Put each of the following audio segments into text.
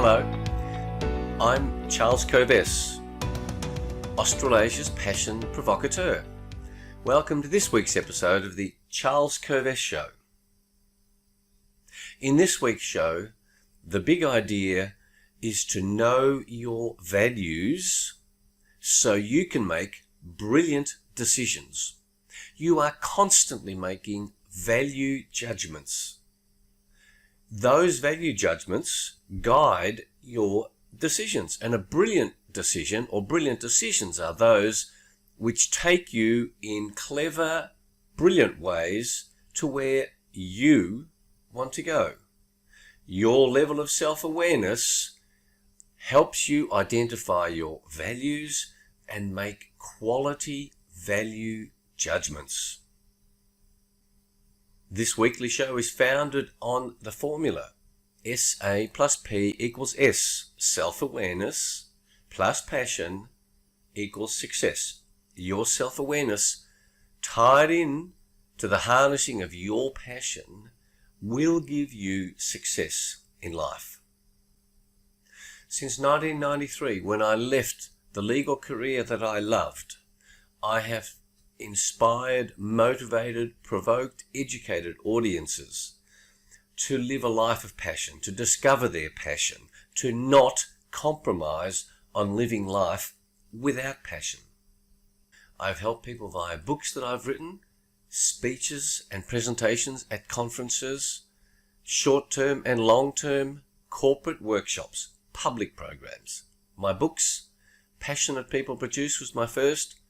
Hello, I'm Charles Kovess, Australasia's passion provocateur. Welcome to this week's episode of the Charles Kovess Show. In this week's show, the big idea is to know your values so you can make brilliant decisions. You are constantly making value judgments. Those value judgments guide your decisions, and a brilliant decision or brilliant decisions are those which take you in clever, brilliant ways to where you want to go. Your level of self-awareness helps you identify your values and make quality value judgments. This weekly show is founded on the formula SA plus P equals S. Self-awareness plus passion equals success. Your self-awareness tied in to the harnessing of your passion will give you success in life. Since 1993, when I left the legal career that I loved, I have inspired, motivated, provoked, educated audiences to live a life of passion, to discover their passion, to not compromise on living life without passion. I've helped people via books that I've written, speeches and presentations at conferences, short-term and long-term corporate workshops, public programs. My books, Passionate People Produce, was my first.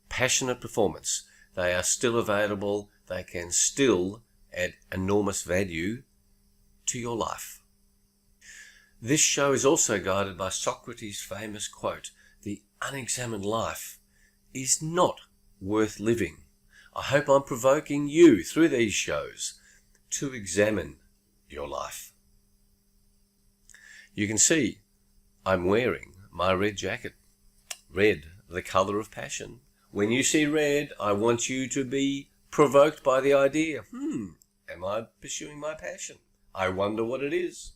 Passionate Performance. They are still available. They can still add enormous value to your life. This show is also guided by Socrates' famous quote, "The unexamined life is not worth living." I hope I'm provoking you through these shows to examine your life. You can see I'm wearing my red jacket. Red, the colour of passion. When you see red, I want you to be provoked by the idea, am I pursuing my passion? I wonder what it is.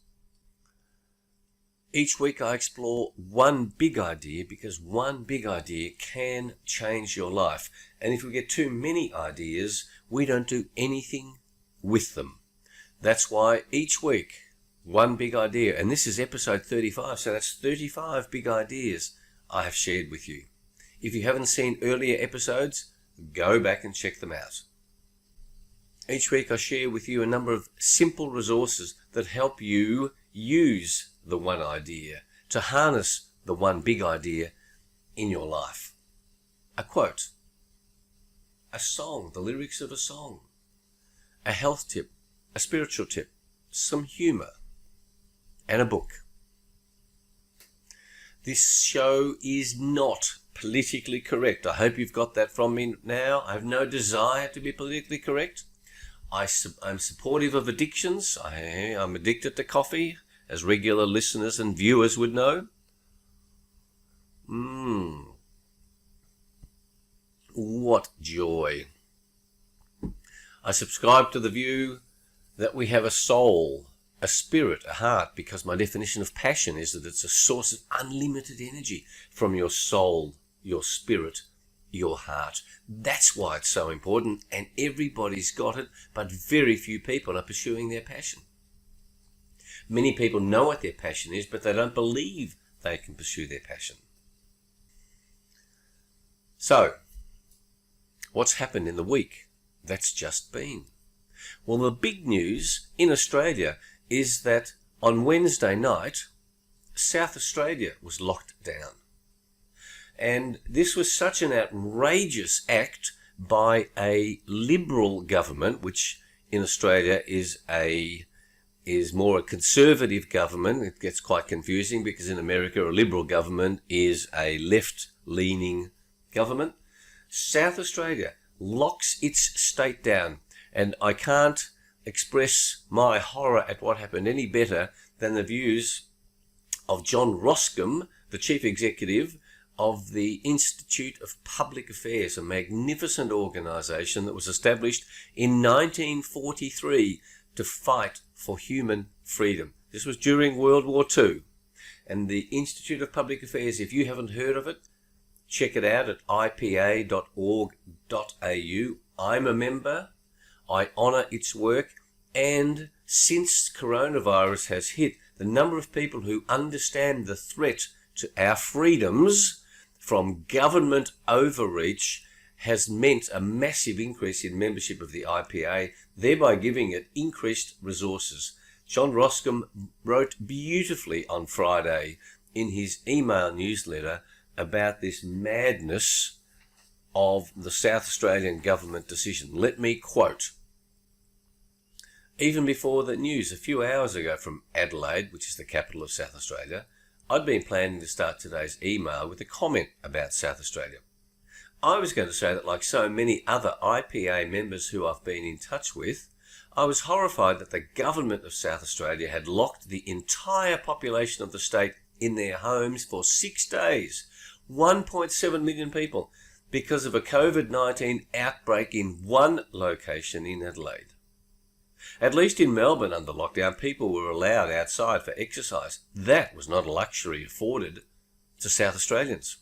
Each week I explore one big idea, because one big idea can change your life. And if we get too many ideas, we don't do anything with them. That's why each week, one big idea, and this is episode 35, so that's 35 big ideas I have shared with you. If you haven't seen earlier episodes, go back and check them out. Each week I share with you a number of simple resources that help you use the one idea, to harness the one big idea in your life. A quote, a song, the lyrics of a song, a health tip, a spiritual tip, some humour, and a book. This show is not politically correct. I hope you've got that from me now. I have no desire to be politically correct. I'm supportive of addictions. I'm addicted to coffee, as regular listeners and viewers would know. What joy. I subscribe to the view that we have a soul, a spirit, a heart, because my definition of passion is that it's a source of unlimited energy from your soul, your spirit, your heart. That's why it's so important, and everybody's got it, but very few people are pursuing their passion. Many people know what their passion is, but they don't believe they can pursue their passion. So, what's happened in the week that's just been? Well, the big news in Australia is that on Wednesday night, South Australia was locked down. And this was such an outrageous act by a Liberal government, which in Australia is more a conservative government. It gets quite confusing because in America a Liberal government is a left-leaning government. South Australia locks its state down, and I can't express my horror at what happened any better than the views of John Roscombe, the chief executive of the Institute of Public Affairs, a magnificent organisation that was established in 1943 to fight for human freedom. This was during World War II. And the Institute of Public Affairs, if you haven't heard of it, check it out at ipa.org.au. I'm a member. I honour its work. And since coronavirus has hit, the number of people who understand the threat to our freedoms from government overreach has meant a massive increase in membership of the IPA, thereby giving it increased resources. John Roscombe wrote beautifully on Friday in his email newsletter about this madness of the South Australian government decision. Let me quote. Even before the news, a few hours ago from Adelaide, which is the capital of South Australia, I'd been planning to start today's email with a comment about South Australia. I was going to say that, like so many other IPA members who I've been in touch with, I was horrified that the government of South Australia had locked the entire population of the state in their homes for 6 days, 1.7 million people, because of a COVID-19 outbreak in one location in Adelaide. At least in Melbourne, under lockdown, people were allowed outside for exercise. That was not a luxury afforded to South Australians.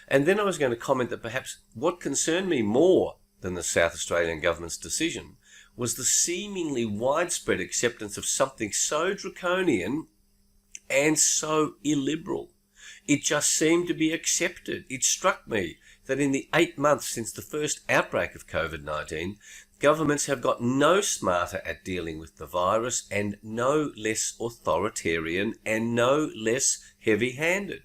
And then I was going to comment that perhaps what concerned me more than the South Australian government's decision was the seemingly widespread acceptance of something so draconian and so illiberal. It just seemed to be accepted. It struck me that in the 8 months since the first outbreak of COVID-19, governments have got no smarter at dealing with the virus and no less authoritarian and no less heavy-handed.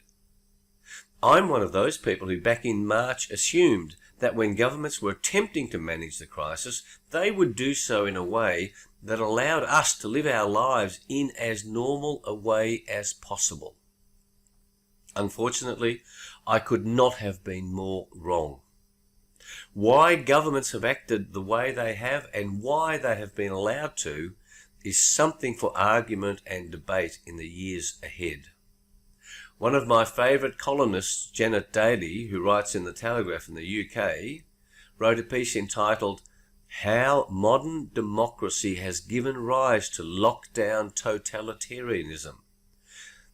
I'm one of those people who back in March assumed that when governments were attempting to manage the crisis, they would do so in a way that allowed us to live our lives in as normal a way as possible. Unfortunately, I could not have been more wrong. Why governments have acted the way they have and why they have been allowed to is something for argument and debate in the years ahead. One of my favourite columnists, Janet Daly, who writes in the Telegraph in the UK, wrote a piece entitled "How Modern Democracy Has Given Rise to Lockdown Totalitarianism."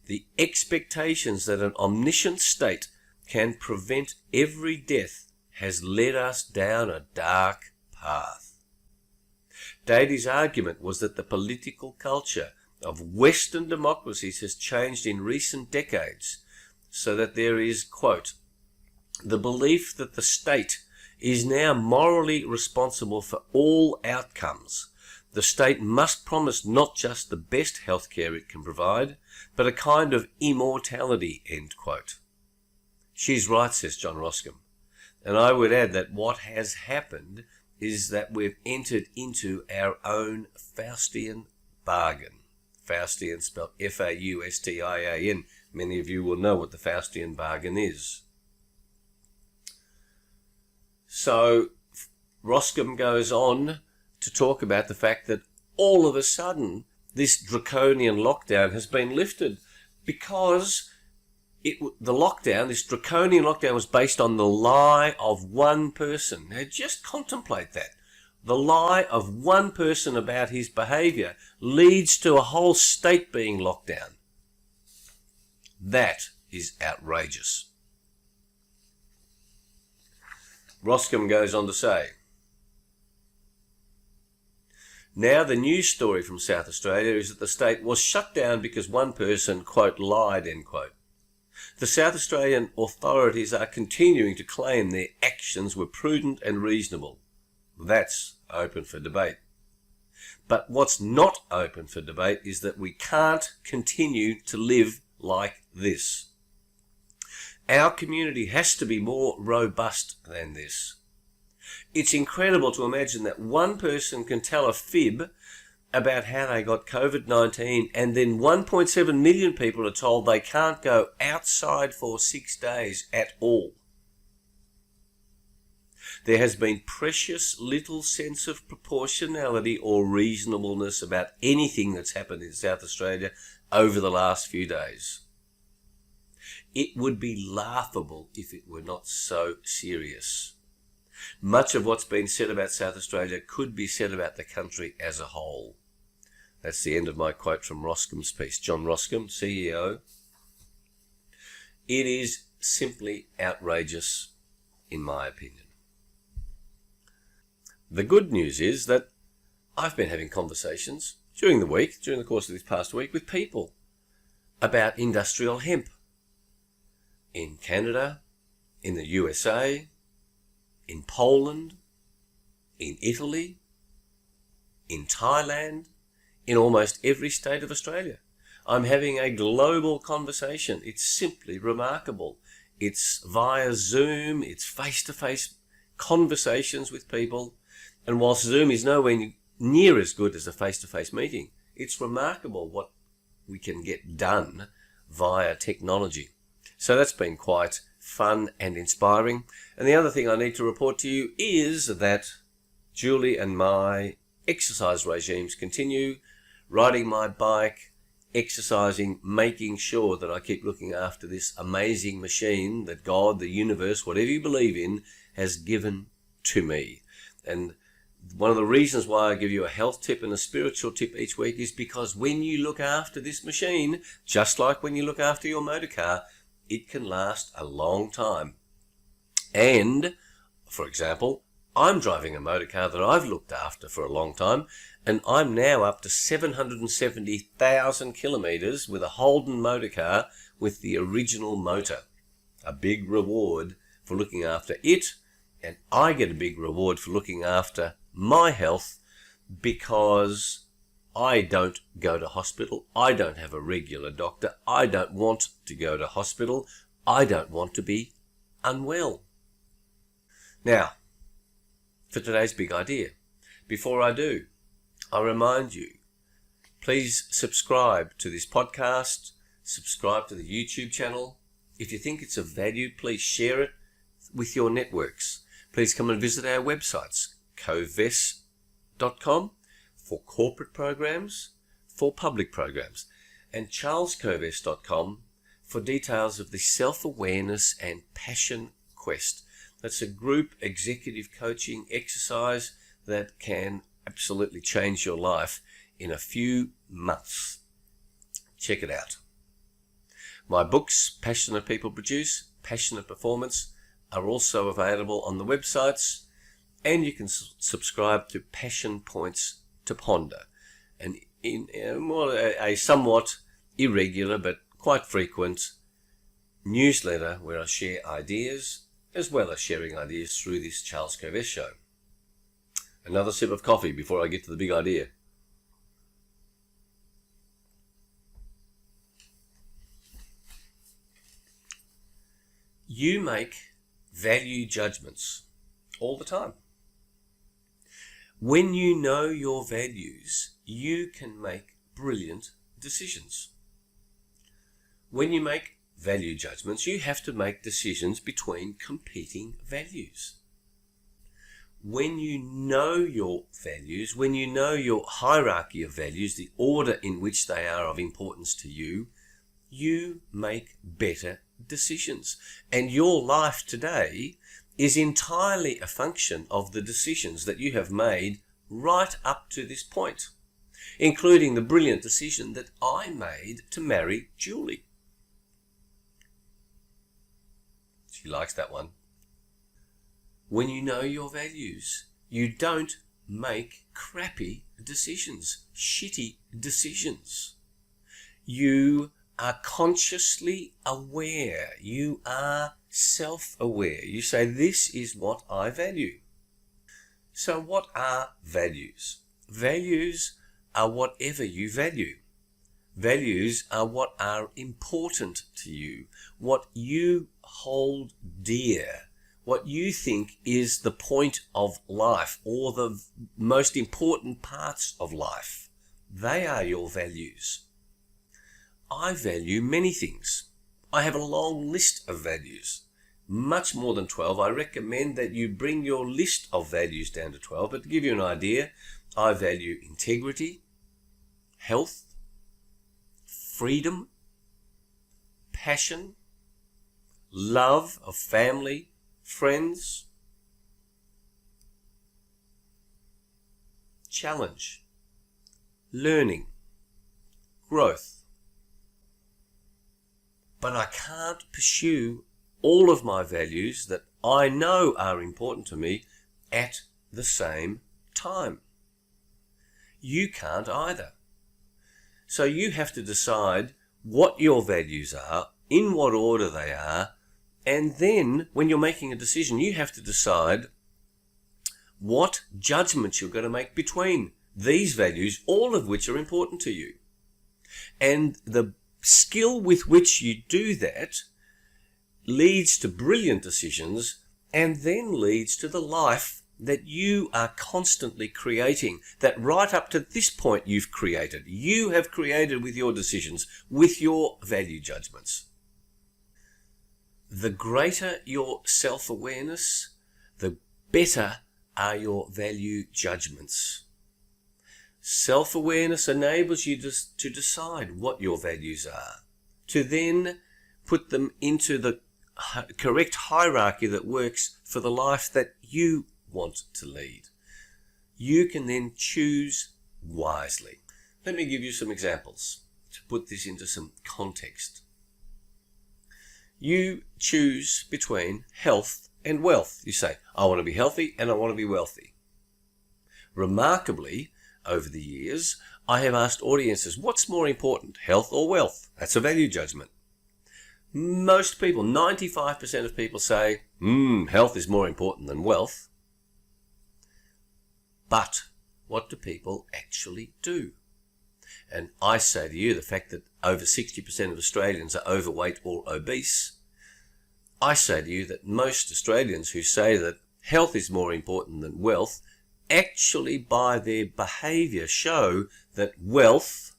The expectations that an omniscient state can prevent every death has led us down a dark path. Daly's argument was that the political culture of Western democracies has changed in recent decades so that there is, quote, the belief that the state is now morally responsible for all outcomes. The state must promise not just the best healthcare it can provide, but a kind of immortality, end quote. She's right, says John Roscombe. And I would add that what has happened is that we've entered into our own Faustian bargain. Faustian spelled F-A-U-S-T-I-A-N. Many of you will know what the Faustian bargain is. So Roscombe goes on to talk about the fact that all of a sudden this draconian lockdown has been lifted because this draconian lockdown was based on the lie of one person. Now just contemplate that. The lie of one person about his behaviour leads to a whole state being locked down. That is outrageous. Roscombe goes on to say, now the news story from South Australia is that the state was shut down because one person, quote, lied, end quote. The South Australian authorities are continuing to claim their actions were prudent and reasonable. That's open for debate. But what's not open for debate is that we can't continue to live like this. Our community has to be more robust than this. It's incredible to imagine that one person can tell a fib about how they got COVID-19 and then 1.7 million people are told they can't go outside for 6 days at all. There has been precious little sense of proportionality or reasonableness about anything that's happened in South Australia over the last few days. It would be laughable if it were not so serious. Much of what's been said about South Australia could be said about the country as a whole. That's the end of my quote from Roscom's piece. John Roscom, CEO. It is simply outrageous, in my opinion. The good news is that I've been having conversations during the course of this past week, with people about industrial hemp in Canada, in the USA, in Poland, in Italy, in Thailand, in almost every state of Australia. I'm having a global conversation. It's simply remarkable. It's via Zoom, it's face-to-face conversations with people. And whilst Zoom is nowhere near as good as a face-to-face meeting, it's remarkable what we can get done via technology. So that's been quite fun and inspiring. And the other thing I need to report to you is that Julie and my exercise regimes continue. Riding my bike, exercising, making sure that I keep looking after this amazing machine that God, the universe, whatever you believe in, has given to me. And one of the reasons why I give you a health tip and a spiritual tip each week is because when you look after this machine, just like when you look after your motor car, it can last a long time. And, for example, I'm driving a motor car that I've looked after for a long time, and I'm now up to 770,000 kilometres with a Holden motor car with the original motor. A big reward for looking after it, and I get a big reward for looking after my health because I don't go to hospital. I don't have a regular doctor. I don't want to go to hospital. I don't want to be unwell. Now, for today's big idea, before I do, I remind you, please subscribe to this podcast, subscribe to the YouTube channel. If you think it's of value, please share it with your networks. Please come and visit our websites, coves.com for corporate programs, for public programs, and charlescoves.com for details of the self-awareness and passion quest. That's a group executive coaching exercise that can absolutely change your life in a few months. Check it out. My books, Passionate People Produce, Passionate Performance, are also available on the websites, and you can subscribe to Passion Points to Ponder, and in a somewhat irregular but quite frequent newsletter where I share ideas as well as sharing ideas through this Charles Coves show. Another sip of coffee before I get to the big idea. You make value judgments all the time. When you know your values, you can make brilliant decisions. When you make value judgments, you have to make decisions between competing values. When you know your values, when you know your hierarchy of values, the order in which they are of importance to you, you make better decisions. And your life today is entirely a function of the decisions that you have made right up to this point, including the brilliant decision that I made to marry Julie. She likes that one. When you know your values, you don't make crappy decisions, shitty decisions. You are consciously aware. You are self-aware. You say, this is what I value. So what are values? Values are whatever you value. Values are what are important to you, what you hold dear, what you think is the point of life or the most important parts of life. They are your values. I value many things. I have a long list of values, much more than 12. I recommend that you bring your list of values down to 12, but to give you an idea, I value integrity, health, freedom, passion, love of family, friends, challenge, learning, growth. But I can't pursue all of my values that I know are important to me at the same time. You can't either. So you have to decide what your values are, in what order they are, and then when you're making a decision, you have to decide what judgments you're going to make between these values, all of which are important to you. And the skill with which you do that leads to brilliant decisions and then leads to the life that you are constantly creating, that right up to this point you've created. You have created with your decisions, with your value judgments. The greater your self-awareness, the better are your value judgments. Self-awareness enables you to decide what your values are, to then put them into the correct hierarchy that works for the life that you want to lead. You can then choose wisely. Let me give you some examples to put this into some context. You choose between health and wealth. You say, I want to be healthy and I want to be wealthy. Remarkably, over the years, I have asked audiences, what's more important, health or wealth? That's a value judgment. Most people, 95% of people say, health is more important than wealth. But what do people actually do? And I say to you, the fact that over 60% of Australians are overweight or obese, I say to you that most Australians who say that health is more important than wealth actually by their behaviour show that wealth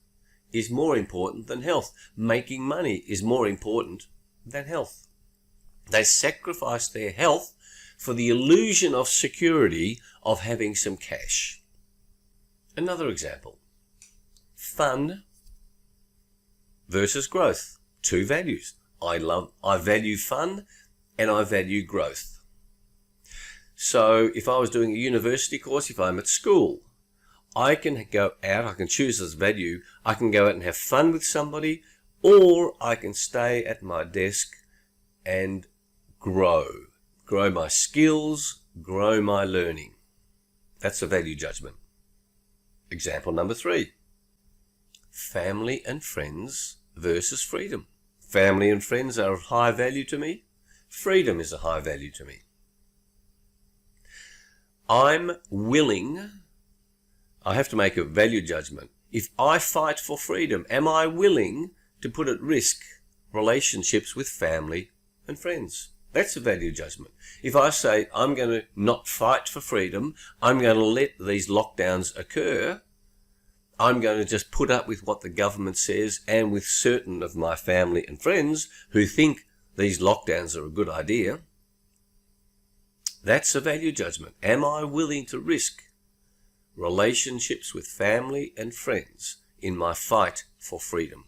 is more important than health. Making money is more important than health. They sacrifice their health for the illusion of security of having some cash. Another example. Fun versus growth. Two values. I value fun and I value growth. So if I was doing a university course, if I'm at school, I can go out, I can choose as value, I can go out and have fun with somebody, or I can stay at my desk and grow my skills, grow my learning. That's a value judgment. Example number 3. Family and friends versus freedom. Family and friends are of high value to me. Freedom is a high value to me. I'm willing, I have to make a value judgment. If I fight for freedom, am I willing to put at risk relationships with family and friends? That's a value judgment. If I say I'm going to not fight for freedom, I'm going to let these lockdowns occur, I'm going to just put up with what the government says and with certain of my family and friends who think these lockdowns are a good idea, that's a value judgment. Am I willing to risk relationships with family and friends in my fight for freedom?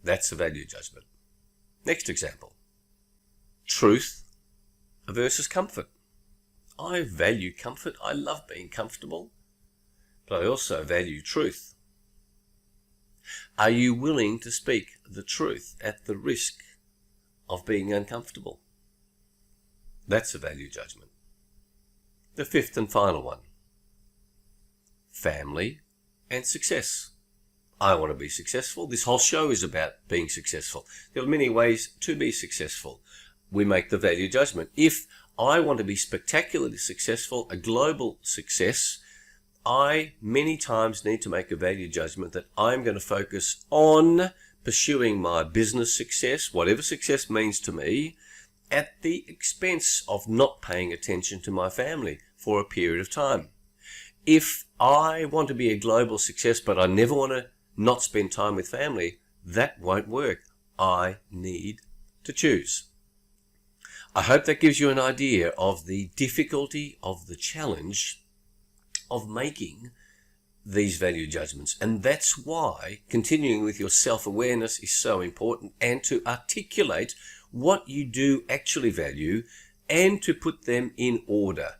That's a value judgment. Next example. Truth versus comfort. I value comfort. I love being comfortable, but I also value truth. Are you willing to speak the truth at the risk of being uncomfortable? That's a value judgment. The 5th and final one. Family and success. I want to be successful. This whole show is about being successful. There are many ways to be successful. We make the value judgment. If I want to be spectacularly successful, a global success, I many times need to make a value judgment that I'm going to focus on pursuing my business success, whatever success means to me, at the expense of not paying attention to my family for a period of time. If I want to be a global success, but I never want to not spend time with family, that won't work. I need to choose. I hope that gives you an idea of the difficulty of the challenge of making these value judgments. And that's why continuing with your self-awareness is so important, and to articulate what you do actually value and to put them in order.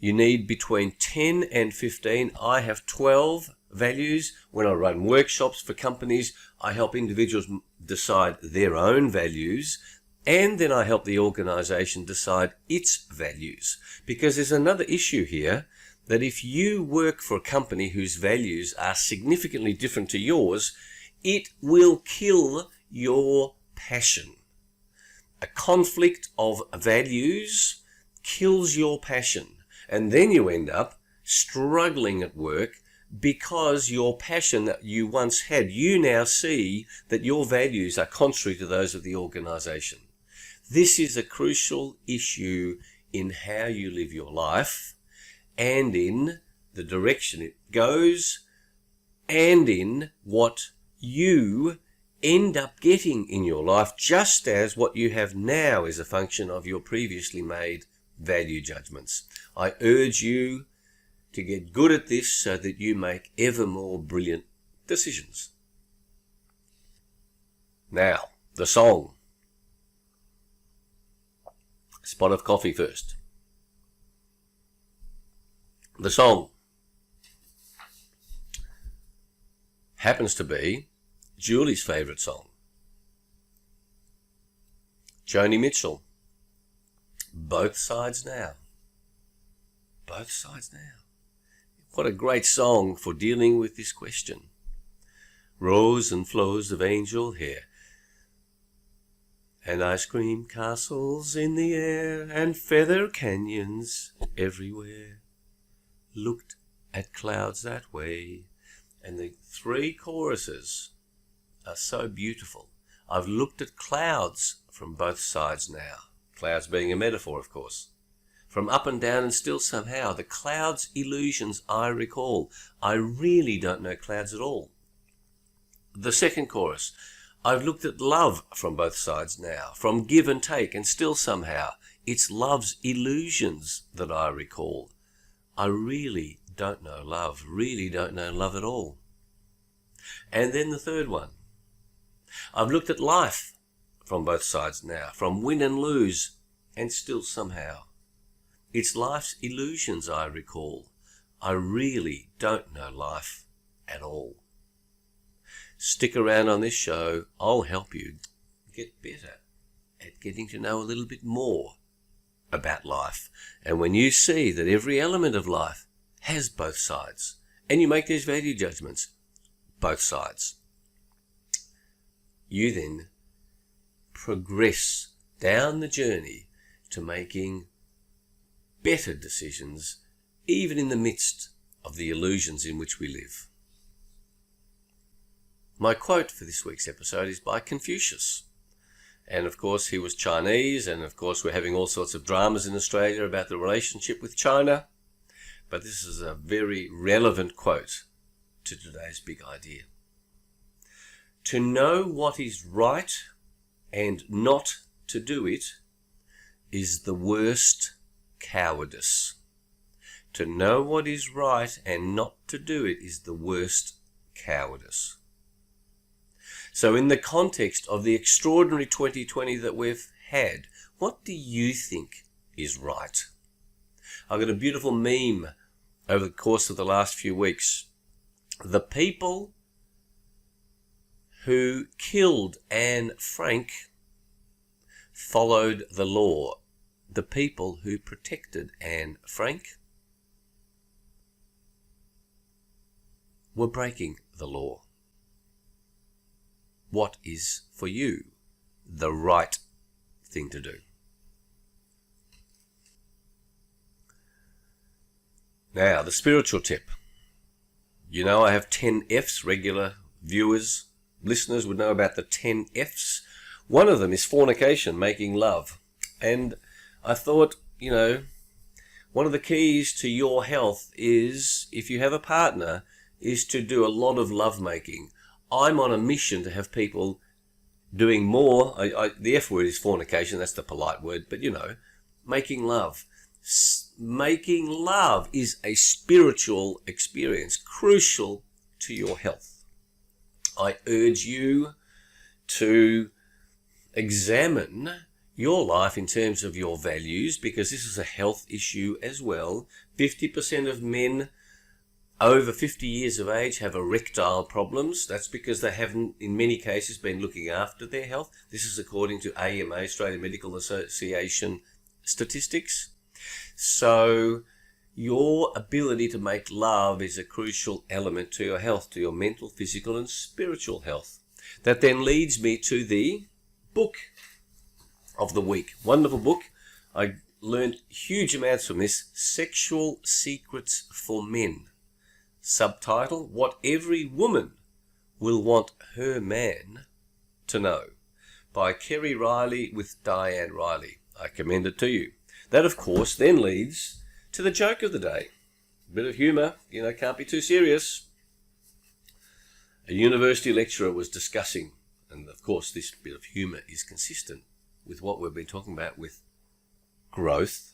You need between 10 and 15. I have 12 values. When I run workshops for companies, I help individuals decide their own values, and then I help the organization decide its values. Because there's another issue here, that if you work for a company whose values are significantly different to yours, it will kill your passion. A conflict of values kills your passion. And then you end up struggling at work because your passion that you once had, you now see that your values are contrary to those of the organization. This is a crucial issue in how you live your life and in the direction it goes and in what you end up getting in your life, just as what you have now is a function of your previously made value judgments. I urge you to get good at this so that you make ever more brilliant decisions. Now, the song. Spot of coffee first. The song happens to be Julie's favourite song. Joni Mitchell. Both Sides Now. Both Sides Now. What a great song for dealing with this question. Rows and flows of angel hair, and ice cream castles in the air, and feather canyons everywhere. Looked at clouds that way. And the three choruses are so beautiful. I've looked at clouds from both sides now. Clouds being a metaphor, of course. From up and down and still somehow. The clouds' illusions I recall. I really don't know clouds at all. The second chorus. I've looked at love from both sides now. From give and take and still somehow. It's love's illusions that I recall. I really don't know love. Really don't know love at all. And then the third one. I've looked at life from both sides now, from win and lose, and still somehow. It's life's illusions I recall. I really don't know life at all. Stick around on this show. I'll help you get better at getting to know a little bit more about life. And when you see that every element of life has both sides, and you make these value judgments, both sides, you then progress down the journey to making better decisions, even in the midst of the illusions in which we live. My quote for this week's episode is by Confucius. And of course he was Chinese, and of course we're having all sorts of dramas in Australia about the relationship with China. But this is a very relevant quote to today's big idea. To know what is right and not to do it is the worst cowardice. To know what is right and not to do it is the worst cowardice. So in the context of the extraordinary 2020 that we've had, what do you think is right? I've got a beautiful meme over the course of the last few weeks. The people who killed Anne Frank followed the law. The people who protected Anne Frank were breaking the law. What is, for you, the right thing to do? Now, the spiritual tip. You know I have 10 F's. Regular viewers, listeners would know about the 10 F's. One of them is fornication, making love. And I thought, one of the keys to your health is, if you have a partner, is to do a lot of lovemaking. I'm on a mission to have people doing more. The F word is fornication, that's the polite word, but making love. Making love is a spiritual experience, crucial to your health. I urge you to examine your life in terms of your values, because this is a health issue as well. 50% of men over 50 years of age have erectile problems. That's because they haven't, in many cases, been looking after their health. This is according to AMA, Australian Medical Association statistics. So your ability to make love is a crucial element to your health, to your mental, physical, and spiritual health. That then leads me to the book of the week. Wonderful book. I learned huge amounts from this. Sexual Secrets for Men. Subtitle, What Every Woman Will Want Her Man to Know, by Kerry Riley with Diane Riley. I commend it to you. That, of course, then leads to the joke of the day. A bit of humour, can't be too serious. A university lecturer was discussing, and of course this bit of humour is consistent with what we've been talking about with growth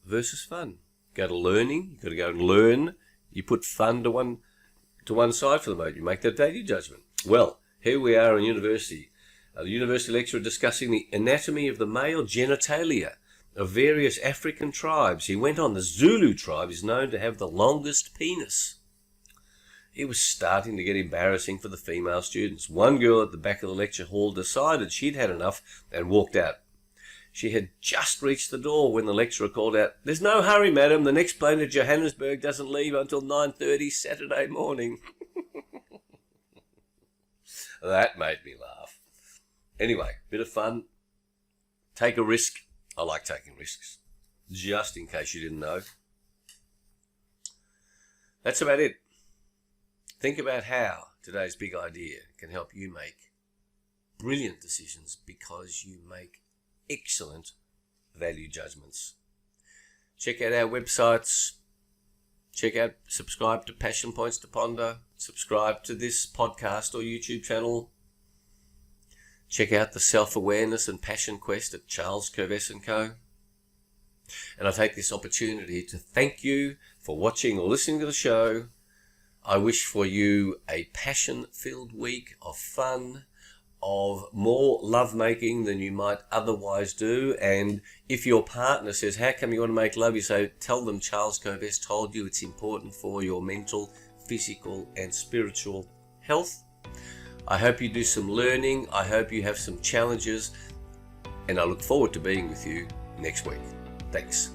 versus fun. Go to learning, you've got to go and learn. You put fun to one side for the moment. You make that daily judgment. Well, here we are in university. The university lecturer discussing the anatomy of the male genitalia of various African tribes. He went on, the Zulu tribe is known to have the longest penis. It was starting to get embarrassing for the female students. One girl at the back of the lecture hall decided she'd had enough and walked out. She had just reached the door when the lecturer called out, "There's no hurry, madam. The next plane to Johannesburg doesn't leave until 9:30 Saturday morning." That made me laugh. Anyway, bit of fun. Take a risk. I like taking risks. Just in case you didn't know. That's about it. Think about how today's big idea can help you make brilliant decisions, because you make excellent value judgments. Check out our websites. Subscribe to Passion Points to Ponder. Subscribe to this podcast or YouTube channel. Check out the Self-Awareness and Passion Quest at Charles Curves & Co. And I take this opportunity to thank you for watching or listening to the show. I wish for you a passion-filled week of fun, of more lovemaking than you might otherwise do. And if your partner says, "How come you want to make love?" you say, "Tell them Charles Curves told you it's important for your mental, physical and spiritual health." I hope you do some learning. I hope you have some challenges. And I look forward to being with you next week. Thanks.